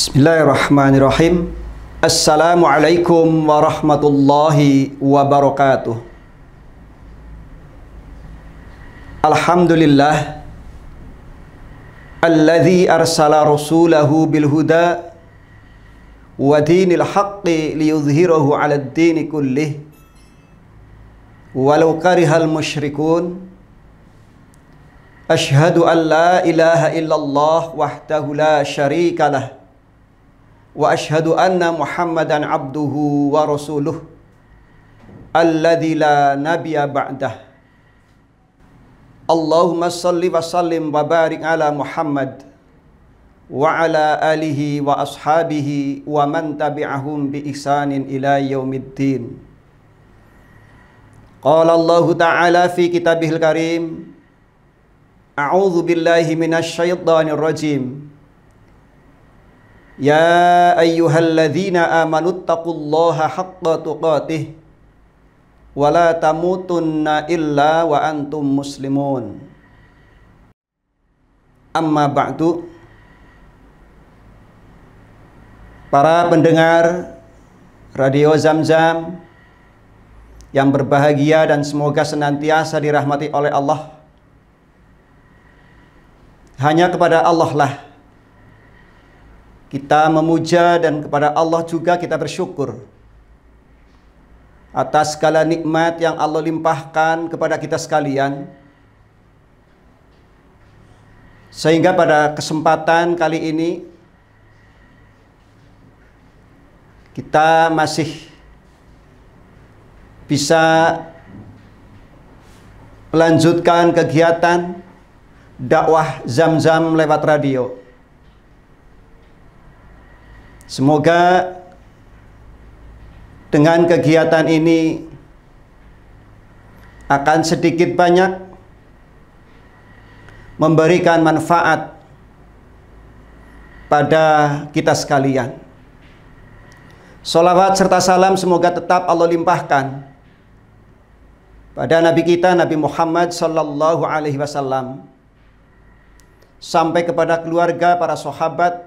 Bismillahirrahmanirrahim. Assalamualaikum warahmatullahi wabarakatuh. Alhamdulillah alladzi arsala rasulahu bil huda wa dinil haqqi liyudhhirahu 'alad dini kullih walau karihal musyrikun. Asyhadu an la ilaha illallah wahdahu la syarikalah wa asyhadu anna Muhammadan abduhu wa rasuluh alladzi la nabiyya ba'dah. Allahumma salli wa sallim wa barik ala Muhammad wa ala alihi wa ashabihi wa man tabi'ahum bi ihsanin ila yaumiddin. Qala Allah ta'ala fi kitabihil karim, a'udzu billahi minasy syaithanir rajim. Ya ayyuhalladzina amanuttaqullaha haqqa tuqatih wa la tamutunna illa wa antum muslimun. Amma ba'du. Para pendengar Radio Zamzam yang berbahagia dan semoga senantiasa dirahmati oleh Allah. Hanya kepada Allah lah kita memuja dan kepada Allah juga kita bersyukur atas segala nikmat yang Allah limpahkan kepada kita sekalian. Sehingga pada kesempatan kali ini kita masih bisa melanjutkan kegiatan dakwah Zamzam lewat radio. Semoga dengan kegiatan ini akan sedikit banyak memberikan manfaat pada kita sekalian. Sholawat serta salam semoga tetap Allah limpahkan pada Nabi kita Nabi Muhammad sallallahu alaihi wasallam, sampai kepada keluarga, para sahabat,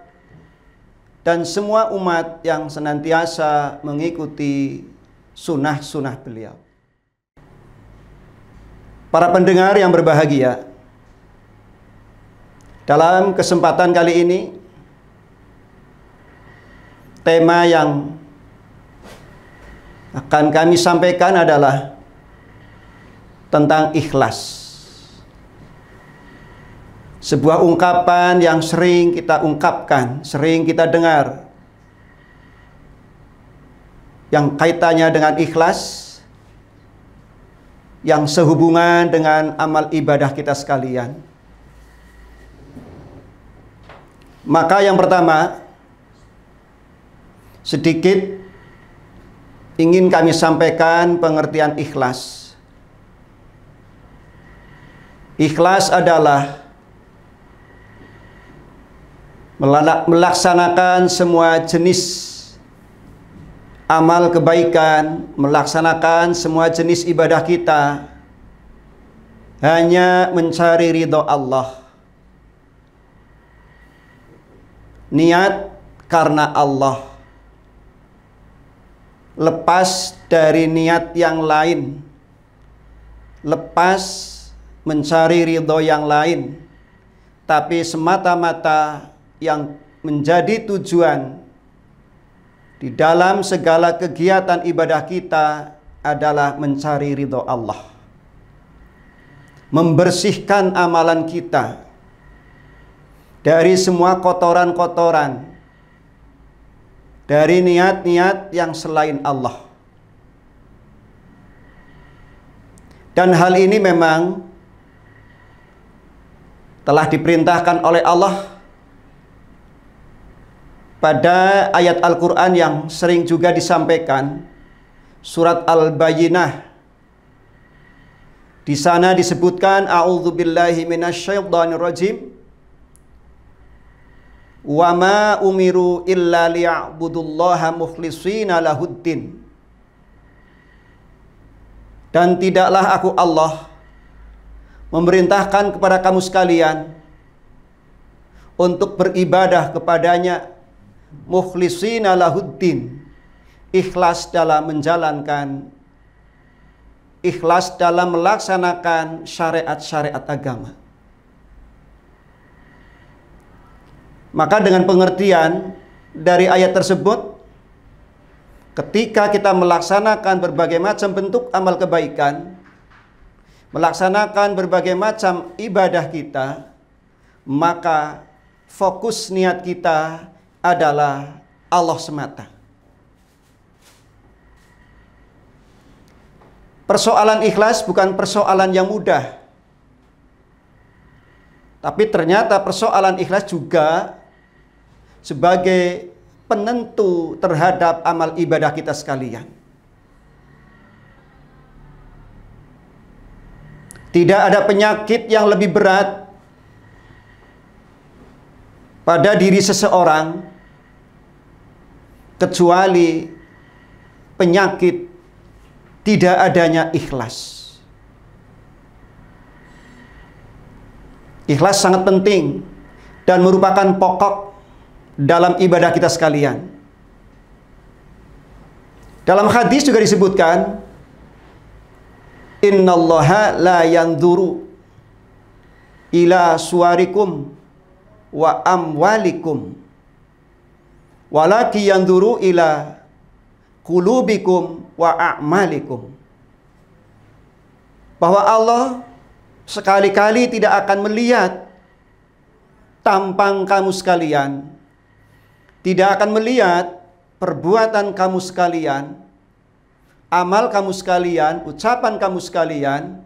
dan semua umat yang senantiasa mengikuti sunnah-sunnah beliau. Para pendengar yang berbahagia, dalam kesempatan kali ini tema yang akan kami sampaikan adalah tentang ikhlas. Sebuah ungkapan yang sering kita ungkapkan, sering kita dengar, yang kaitannya dengan ikhlas, yang sehubungan dengan amal ibadah kita sekalian. Maka yang pertama, sedikit ingin kami sampaikan pengertian ikhlas. Ikhlas adalah melaksanakan semua jenis amal kebaikan, melaksanakan semua jenis ibadah kita hanya mencari ridho Allah. Niat karena Allah, lepas dari niat yang lain, lepas mencari ridho yang lain, tapi semata-mata yang menjadi tujuan di dalam segala kegiatan ibadah kita adalah mencari ridho Allah, membersihkan amalan kita dari semua kotoran-kotoran, dari niat-niat yang selain Allah. Dan hal ini memang telah diperintahkan oleh Allah pada ayat Al-Quran yang sering juga disampaikan, surat Al-Bayyinah. Di sana disebutkan, a'udzubillahi minasyaitonir rajim, wa ma umiru illa liya'budullaha mukhlishina lahuddin. Dan tidaklah aku Allah memerintahkan kepada kamu sekalian untuk beribadah kepadanya mukhlishina lahuddin, ikhlas dalam menjalankan, ikhlas dalam melaksanakan syariat-syariat agama. Maka dengan pengertian dari ayat tersebut, ketika kita melaksanakan berbagai macam bentuk amal kebaikan, melaksanakan berbagai macam ibadah kita, maka fokus niat kita adalah Allah semata. Persoalan ikhlas bukan persoalan yang mudah. Tapi ternyata persoalan ikhlas juga sebagai penentu terhadap amal ibadah kita sekalian. Tidak ada penyakit yang lebih berat pada diri seseorang kecuali penyakit tidak adanya ikhlas. Ikhlas sangat penting dan merupakan pokok dalam ibadah kita sekalian. Dalam hadis juga disebutkan, innallaha la yanzuru ila suwarikum wa amwalikum walaki yanzuru ila qulubikum wa a'malikum. Bahwa Allah sekali-kali tidak akan melihat tampang kamu sekalian, tidak akan melihat perbuatan kamu sekalian, amal kamu sekalian, ucapan kamu sekalian,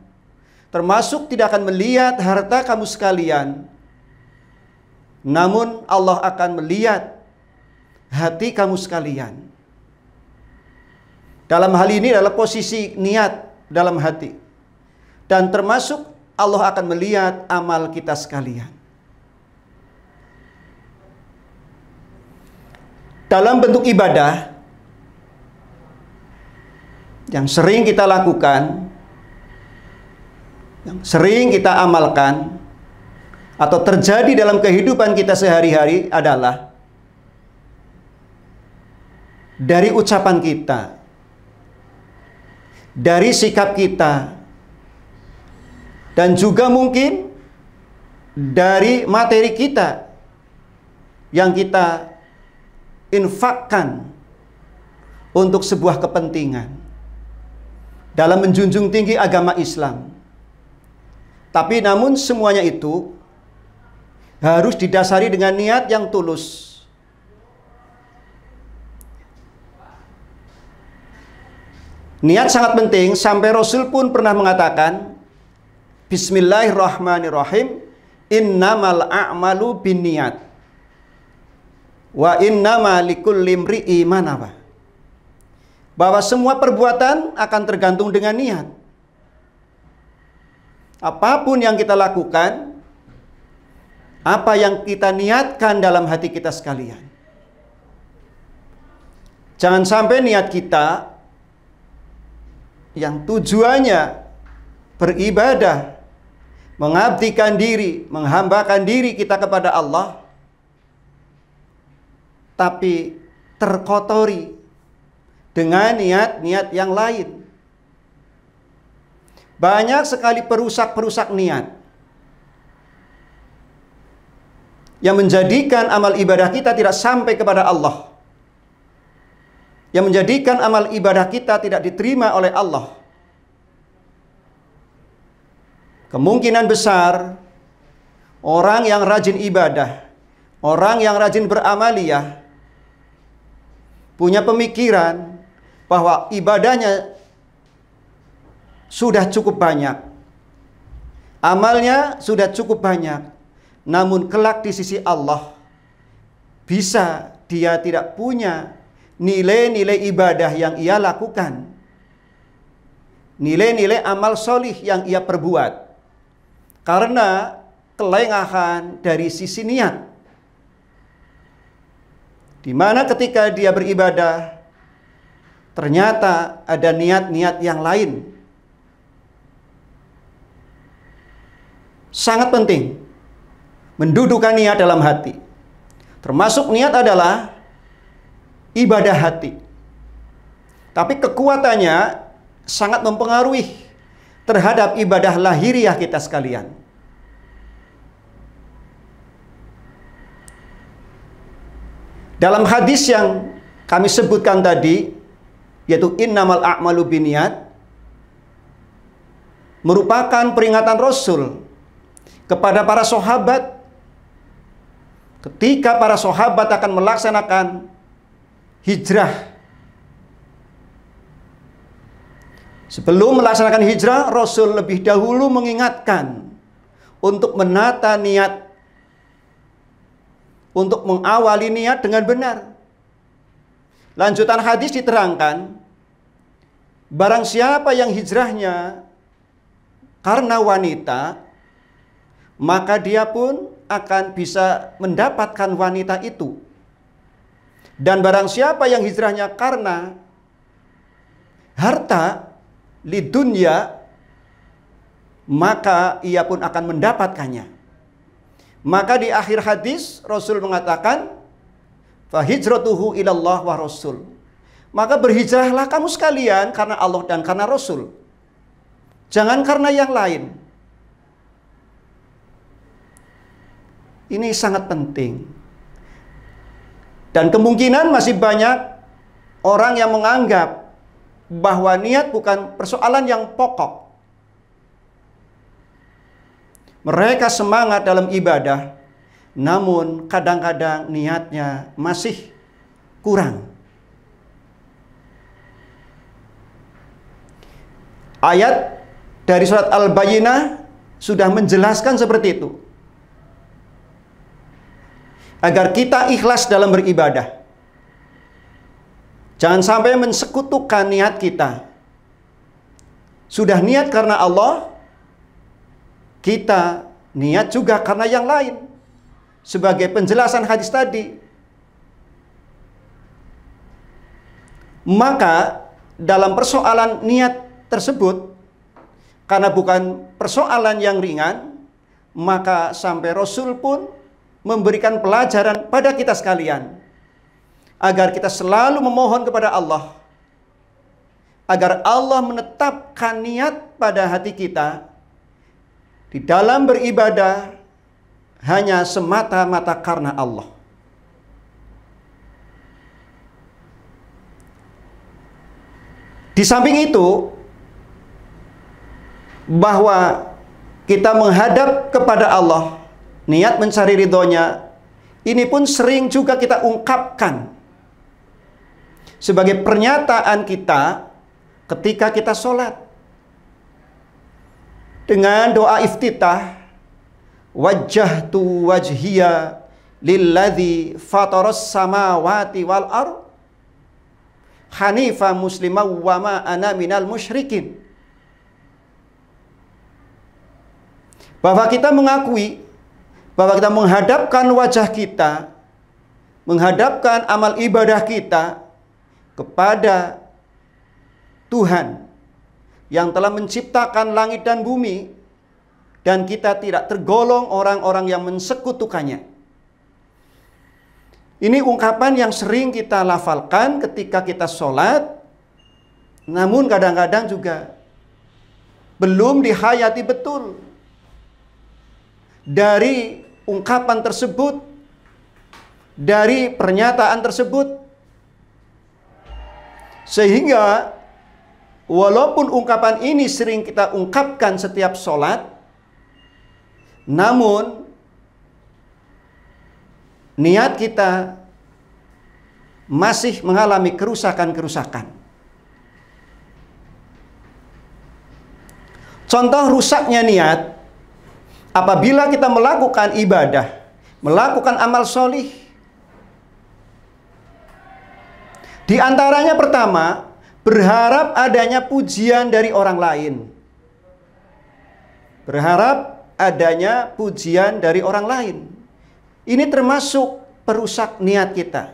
termasuk tidak akan melihat harta kamu sekalian. Namun Allah akan melihat hati kamu sekalian. Dalam hal ini adalah posisi niat dalam hati. Dan termasuk Allah akan melihat amal kita sekalian. Dalam bentuk ibadah yang sering kita lakukan, yang sering kita amalkan, atau terjadi dalam kehidupan kita sehari-hari adalah dari ucapan kita, dari sikap kita, dan juga mungkin dari materi kita yang kita infakkan untuk sebuah kepentingan dalam menjunjung tinggi agama Islam. Tapi namun semuanya itu harus didasari dengan niat yang tulus. Niat sangat penting, sampai Rasul pun pernah mengatakan, Bismillahirrahmanirrahim, innamal a'malu binniyat wa innama likulli imri'in ma nawa. Bahwa semua perbuatan akan tergantung dengan niat. Apapun yang kita lakukan, apa yang kita niatkan dalam hati kita sekalian. Jangan sampai niat kita yang tujuannya beribadah, mengabdikan diri, menghambakan diri kita kepada Allah, tapi terkotori dengan niat-niat yang lain. Banyak sekali perusak-perusak niat yang menjadikan amal ibadah kita tidak sampai kepada Allah, yang menjadikan amal ibadah kita tidak diterima oleh Allah. Kemungkinan besar orang yang rajin ibadah, orang yang rajin beramaliyah, punya pemikiran bahwa ibadahnya sudah cukup banyak, amalnya sudah cukup banyak, namun kelak di sisi Allah bisa dia tidak punya nilai-nilai ibadah yang ia lakukan, nilai-nilai amal solih yang ia perbuat, karena kelengahan dari sisi niat. Di mana ketika dia beribadah, ternyata ada niat-niat yang lain. Sangat penting mendudukan niat dalam hati. Termasuk niat adalah ibadah hati. Tapi kekuatannya sangat mempengaruhi terhadap ibadah lahiriah kita sekalian. Dalam hadis yang kami sebutkan tadi, yaitu innamal a'malu binniyat, merupakan peringatan Rasul kepada para sahabat ketika para sahabat akan melaksanakan hijrah. Sebelum melaksanakan hijrah, Rasul lebih dahulu mengingatkan untuk menata niat, untuk mengawali niat dengan benar. Lanjutan hadis diterangkan, barang siapa yang hijrahnya karena wanita, maka dia pun akan bisa mendapatkan wanita itu. Dan barang siapa yang hijrahnya karena harta, lidunya, maka ia pun akan mendapatkannya. Maka di akhir hadis Rasul mengatakan, fa hijratuhu ilallah wa rasul. Maka berhijrahlah kamu sekalian karena Allah dan karena Rasul. Jangan karena yang lain. Ini sangat penting. Dan kemungkinan masih banyak orang yang menganggap bahwa niat bukan persoalan yang pokok. Mereka semangat dalam ibadah, namun kadang-kadang niatnya masih kurang. Ayat dari surat Al-Bayyinah sudah menjelaskan seperti itu. Agar kita ikhlas dalam beribadah. Jangan sampai mensekutukan niat kita. Sudah niat karena Allah, kita niat juga karena yang lain. Sebagai penjelasan hadis tadi. Maka dalam persoalan niat tersebut, karena bukan persoalan yang ringan, maka sampai Rasul pun memberikan pelajaran pada kita sekalian. Agar kita selalu memohon kepada Allah. Agar Allah menetapkan niat pada hati kita. Di dalam beribadah hanya semata-mata karena Allah. Di samping itu, bahwa kita menghadap kepada Allah, niat mencari ridhonya, ini pun sering juga kita ungkapkan sebagai pernyataan kita ketika kita sholat. Dengan doa iftitah, wajjahtu wajhiya lilladzi fataras samawati wal ard hanifa muslima wa ma ana minal musyrikin. Bahwa kita mengakui bahwa kita menghadapkan wajah kita, menghadapkan amal ibadah kita kepada Tuhan yang telah menciptakan langit dan bumi, dan kita tidak tergolong orang-orang yang mensekutukannya. Ini ungkapan yang sering kita lafalkan ketika kita sholat, namun kadang-kadang juga belum dihayati betul. Dari ungkapan tersebut, dari pernyataan tersebut, sehingga walaupun ungkapan ini sering kita ungkapkan setiap sholat, namun niat kita masih mengalami kerusakan-kerusakan. Contoh rusaknya niat apabila kita melakukan ibadah, melakukan amal solih. Di antaranya pertama, berharap adanya pujian dari orang lain. Berharap adanya pujian dari orang lain. Ini termasuk perusak niat kita.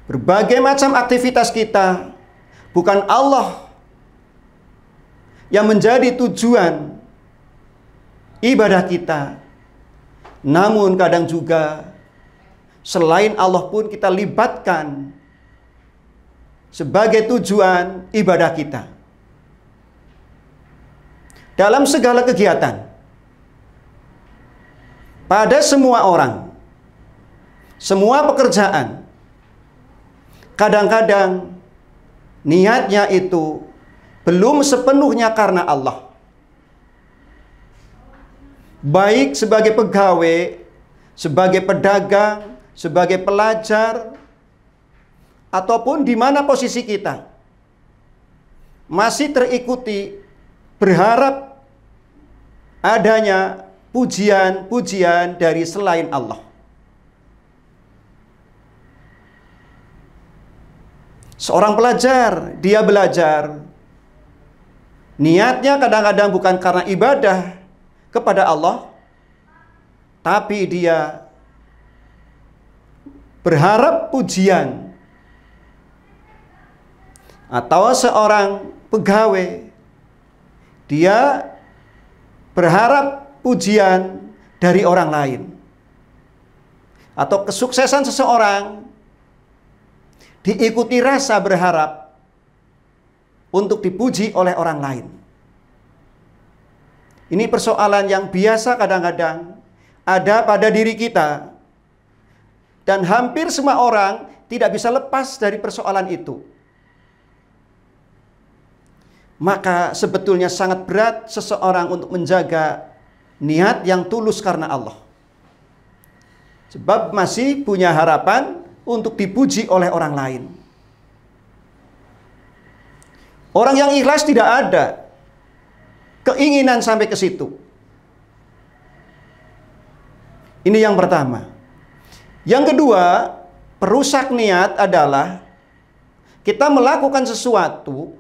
Berbagai macam aktivitas kita, bukan Allah yang menjadi tujuan ibadah kita, namun kadang juga selain Allah pun kita libatkan sebagai tujuan ibadah kita. Dalam segala kegiatan, pada semua orang, semua pekerjaan, kadang-kadang niatnya itu belum sepenuhnya karena Allah. Baik sebagai pegawai, sebagai pedagang, sebagai pelajar, ataupun di mana posisi kita, masih terikuti berharap adanya pujian-pujian dari selain Allah. Seorang pelajar, dia belajar, niatnya kadang-kadang bukan karena ibadah kepada Allah, tapi dia berharap pujian. Atau seorang pegawai, dia berharap pujian dari orang lain. Atau kesuksesan seseorang diikuti rasa berharap untuk dipuji oleh orang lain. Ini persoalan yang biasa kadang-kadang ada pada diri kita. Dan hampir semua orang tidak bisa lepas dari persoalan itu. Maka sebetulnya sangat berat seseorang untuk menjaga niat yang tulus karena Allah. Sebab masih punya harapan untuk dipuji oleh orang lain. Orang yang ikhlas tidak ada keinginan sampai ke situ. Ini yang pertama. Yang kedua, perusak niat adalah kita melakukan sesuatu,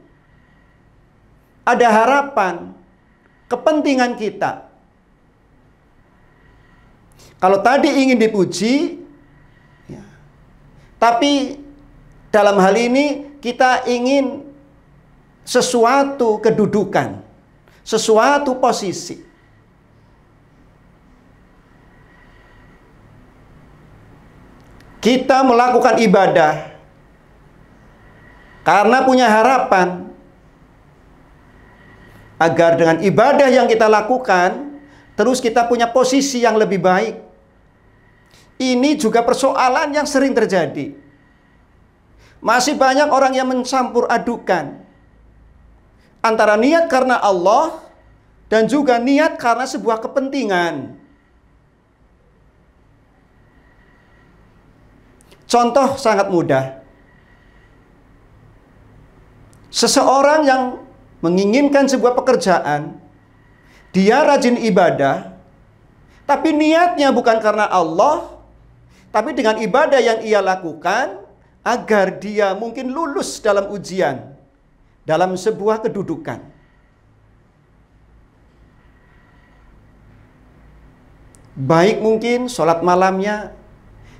ada harapan, kepentingan kita. Kalau tadi ingin dipuji, ya, tapi dalam hal ini kita ingin sesuatu kedudukan, sesuatu posisi. Kita melakukan ibadah karena punya harapan agar dengan ibadah yang kita lakukan, terus kita punya posisi yang lebih baik. Ini juga persoalan yang sering terjadi. Masih banyak orang yang mencampur adukan antara niat karena Allah dan juga niat karena sebuah kepentingan. Contoh sangat mudah. Seseorang yang menginginkan sebuah pekerjaan, dia rajin ibadah, tapi niatnya bukan karena Allah, tapi dengan ibadah yang ia lakukan agar dia mungkin lulus dalam ujian, dalam sebuah kedudukan. Baik mungkin sholat malamnya,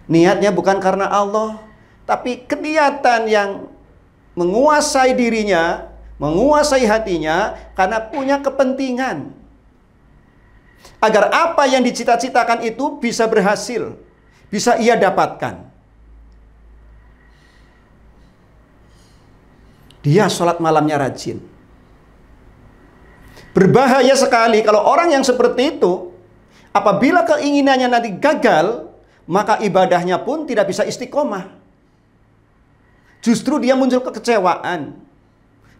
niatnya bukan karena Allah, tapi keniatan yang menguasai dirinya, menguasai hatinya karena punya kepentingan. Agar apa yang dicita-citakan itu bisa berhasil, bisa ia dapatkan. Dia sholat malamnya rajin. Berbahaya sekali kalau orang yang seperti itu, apabila keinginannya nanti gagal, maka ibadahnya pun tidak bisa istiqomah. Justru dia muncul kekecewaan.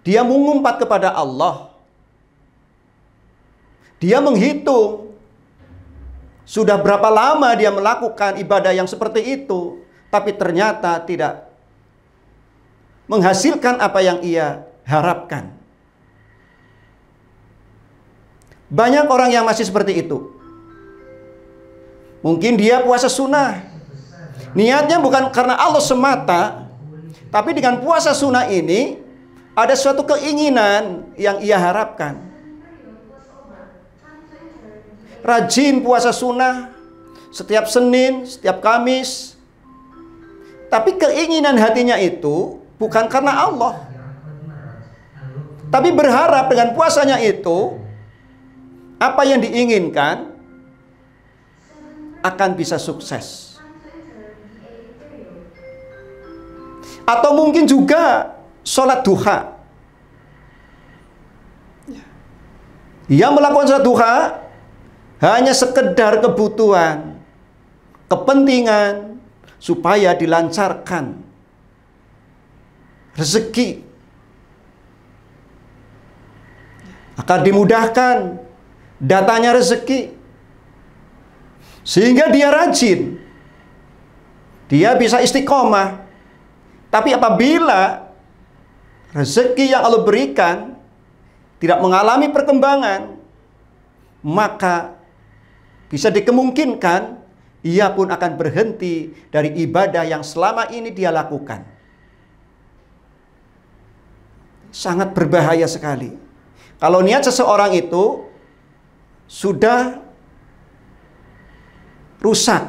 Dia mengumpat kepada Allah. Dia menghitung sudah berapa lama dia melakukan ibadah yang seperti itu, tapi ternyata tidak menghasilkan apa yang ia harapkan. Banyak orang yang masih seperti itu. Mungkin dia puasa sunnah, niatnya bukan karena Allah semata, tapi dengan puasa sunnah ini ada suatu keinginan yang ia harapkan. Rajin puasa sunnah setiap Senin, setiap Kamis, tapi keinginan hatinya itu bukan karena Allah, tapi berharap dengan puasanya itu apa yang diinginkan akan bisa sukses. Atau mungkin juga sholat duha. Dia melakukan sholat duha hanya sekedar kebutuhan, kepentingan, supaya dilancarkan rezeki, akan dimudahkan datanya rezeki, sehingga dia rajin, dia bisa istiqomah. Tapi apabila rezeki yang Allah berikan tidak mengalami perkembangan, maka bisa dikemungkinkan ia pun akan berhenti dari ibadah yang selama ini dia lakukan. Sangat berbahaya sekali kalau niat seseorang itu sudah rusak.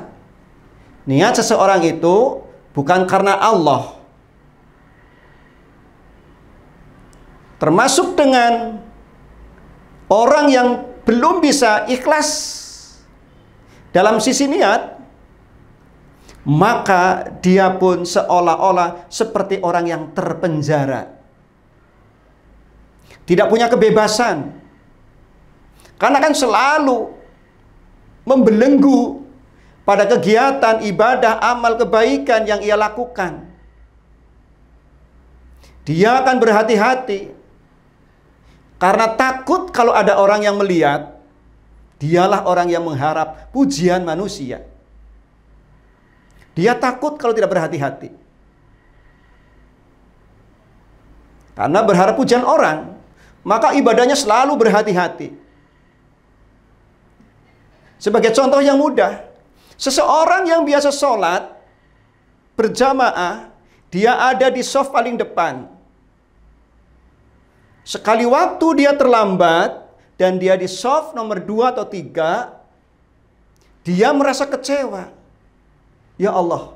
Niat seseorang itu bukan karena Allah. Termasuk dengan orang yang belum bisa ikhlas dalam sisi niat, maka dia pun seolah-olah seperti orang yang terpenjara, tidak punya kebebasan, karena kan selalu membelenggu pada kegiatan ibadah, amal kebaikan yang ia lakukan. Dia akan berhati-hati karena takut kalau ada orang yang melihat. Dialah orang yang mengharap pujian manusia. Dia takut kalau tidak berhati-hati. Karena berharap pujian orang, maka ibadahnya selalu berhati-hati. Sebagai contoh yang mudah, seseorang yang biasa sholat berjamaah, dia ada di shaf paling depan. Sekali waktu dia terlambat, dan dia di shaf nomor 2 atau 3, dia merasa kecewa. Ya Allah,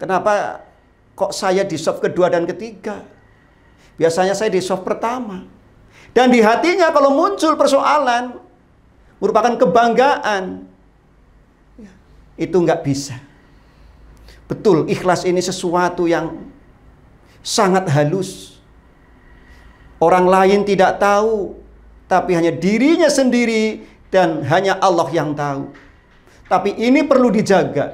kenapa kok saya di shaf kedua dan ketiga? Biasanya saya di shaf pertama. Dan di hatinya kalau muncul persoalan, merupakan kebanggaan, itu nggak bisa. Betul, ikhlas ini sesuatu yang sangat halus. Orang lain tidak tahu, tapi hanya dirinya sendiri dan hanya Allah yang tahu. Tapi ini perlu dijaga.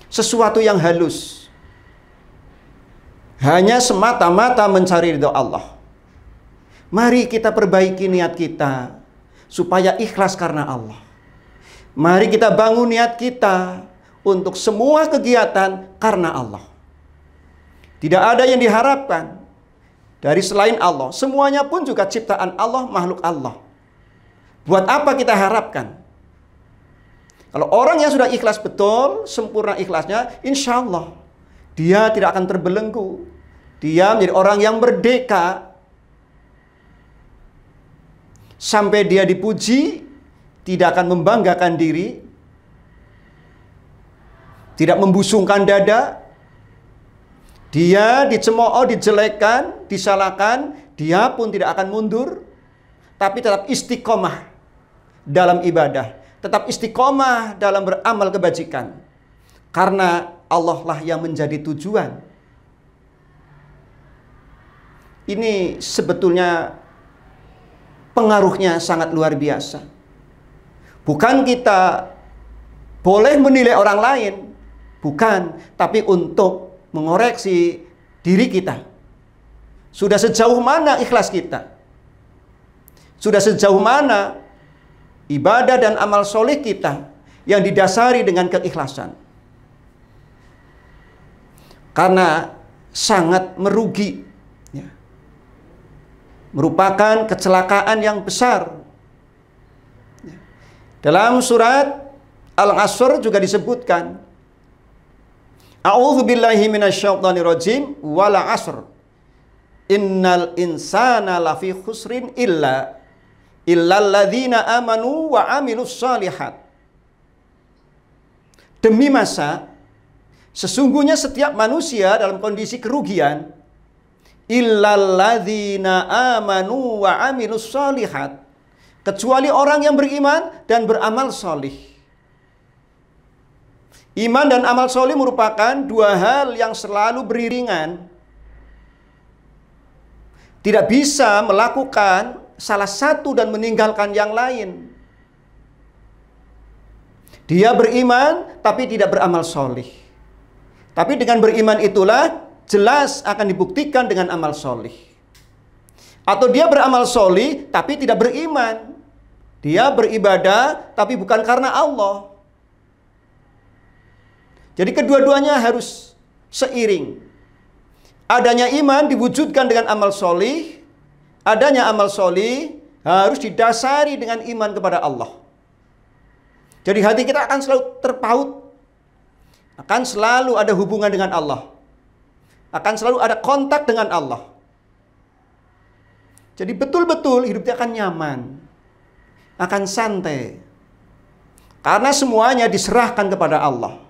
Sesuatu yang halus. Hanya semata-mata mencari ridho Allah. Mari kita perbaiki niat kita supaya ikhlas karena Allah. Mari kita bangun niat kita untuk semua kegiatan karena Allah. Tidak ada yang diharapkan dari selain Allah. Semuanya pun juga ciptaan Allah, makhluk Allah. Buat apa kita harapkan? Kalau orang yang sudah ikhlas betul, sempurna ikhlasnya, insya Allah dia tidak akan terbelenggu. Dia menjadi orang yang merdeka. Sampai dia dipuji, tidak akan membanggakan diri, tidak membusungkan dada. Dia dicemooh, dijelekkan, disalahkan, dia pun tidak akan mundur, tapi tetap istiqomah dalam ibadah, tetap istiqomah dalam beramal kebajikan. Karena Allah lah yang menjadi tujuan. Ini sebetulnya pengaruhnya sangat luar biasa. Bukan kita boleh menilai orang lain, bukan, tapi untuk mengoreksi diri kita. Sudah sejauh mana ikhlas kita? Sudah sejauh mana ibadah dan amal soleh kita yang didasari dengan keikhlasan? Karena sangat merugi, ya. Merupakan kecelakaan yang besar. Ya. Dalam surat Al-Asr juga disebutkan, A'udzubillahi minasyaitonirrajim, wal 'asr innal insana lafi khusrin illalladzina amanu wa 'amilus shalihat. Demi masa, sesungguhnya setiap manusia dalam kondisi kerugian, illalladzina amanu wa 'amilus shalihat, kecuali orang yang beriman dan beramal salih. Iman dan amal soleh merupakan dua hal yang selalu beriringan. Tidak bisa melakukan salah satu dan meninggalkan yang lain. Dia beriman tapi tidak beramal soleh. Tapi dengan beriman itulah jelas akan dibuktikan dengan amal soleh. Atau dia beramal soleh tapi tidak beriman. Dia beribadah tapi bukan karena Allah. Jadi kedua-duanya harus seiring. Adanya iman diwujudkan dengan amal soleh. Adanya amal soleh harus didasari dengan iman kepada Allah. Jadi hati kita akan selalu terpaut. Akan selalu ada hubungan dengan Allah. Akan selalu ada kontak dengan Allah. Jadi betul-betul hidupnya akan nyaman. Akan santai. Karena semuanya diserahkan kepada Allah.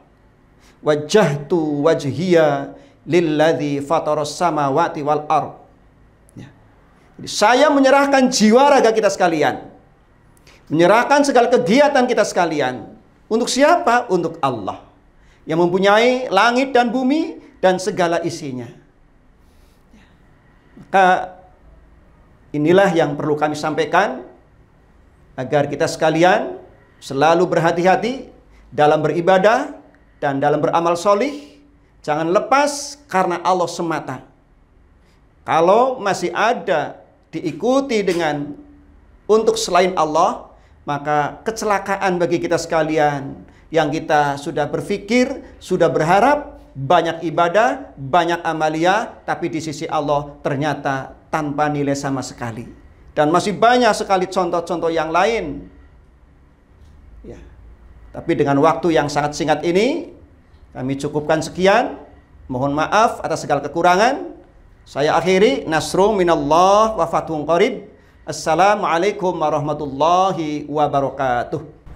Wajjahtu wajhiya lilladzi fataras samawati wal ardh. Ya. Jadi saya menyerahkan jiwa raga kita sekalian. Menyerahkan segala kegiatan kita sekalian. Untuk siapa? Untuk Allah. Yang mempunyai langit dan bumi dan segala isinya. Maka inilah yang perlu kami sampaikan agar kita sekalian selalu berhati-hati dalam beribadah dan dalam beramal solih. Jangan lepas karena Allah semata. Kalau masih ada diikuti dengan untuk selain Allah, maka kecelakaan bagi kita sekalian yang kita sudah berpikir, sudah berharap banyak ibadah, banyak amalia, tapi di sisi Allah ternyata tanpa nilai sama sekali. Dan masih banyak sekali contoh-contoh yang lain. Ya. Tapi dengan waktu yang sangat singkat ini, kami cukupkan sekian. Mohon maaf atas segala kekurangan. Saya akhiri. Nasrun minallah wa fathun qarib. Assalamualaikum warahmatullahi wabarakatuh.